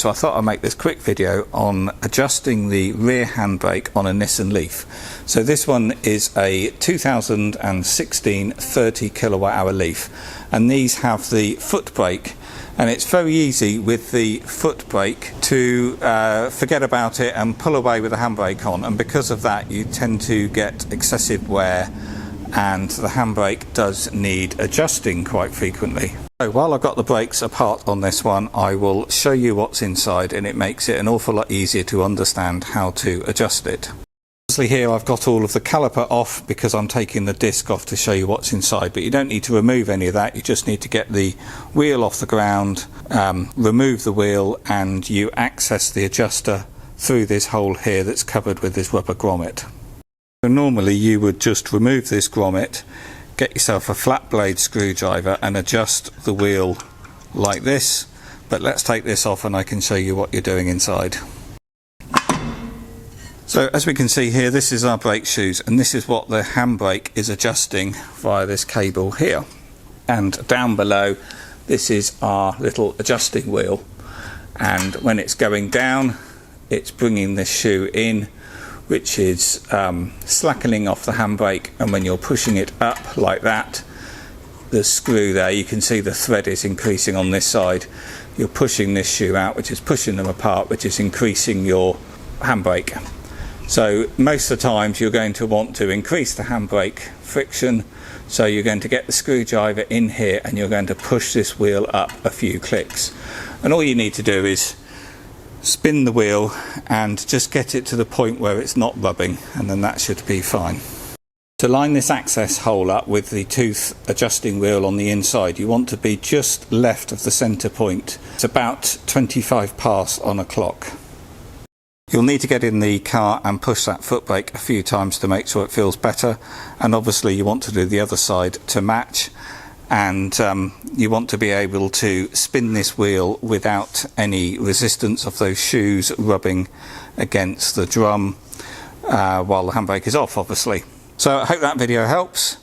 So I thought I'd make this quick video on adjusting the rear handbrake on a Nissan Leaf. So this one is a 2016 30 kilowatt hour Leaf, and these have the foot brake, and it's very easy with the foot brake to forget about it and pull away with the handbrake on, and because of that you tend to get excessive wear and the handbrake does need adjusting quite frequently. So while I've got the brakes apart on this one, I will show you what's inside, and it makes it an awful lot easier to understand how to adjust it. Obviously here I've got all of the caliper off because I'm taking the disc off to show you what's inside, but you don't need to remove any of that. You just need to get the wheel off the ground, remove the wheel, and you access the adjuster through this hole here that's covered with this rubber grommet. So normally you would just remove this grommet, get yourself a flat blade screwdriver and adjust the wheel like this, but let's take this off and I can show you what you're doing inside. So as we can see here, this is our brake shoes, and this is what the handbrake is adjusting via this cable here. And down below, this is our little adjusting wheel, and when it's going down it's bringing this shoe in, which is slackening off the handbrake, and when you're pushing it up like that, the screw there, you can see the thread is increasing on this side. You're pushing this shoe out, which is pushing them apart, which is increasing your handbrake. So most of the times you're going to want to increase the handbrake friction, so you're going to get the screwdriver in here and you're going to push this wheel up a few clicks, and all you need to do is spin the wheel and just get it to the point where it's not rubbing, and then that should be fine. To line this access hole up with the tooth adjusting wheel on the inside, you want to be just left of the centre point. It's about 25 pas on a clock. You'll need to get in the car and push that foot brake a few times to make sure it feels better, and obviously you want to do the other side to match, and you want to be able to spin this wheel without any resistance of those shoes rubbing against the drum while the handbrake is off, obviously. So I hope that video helps.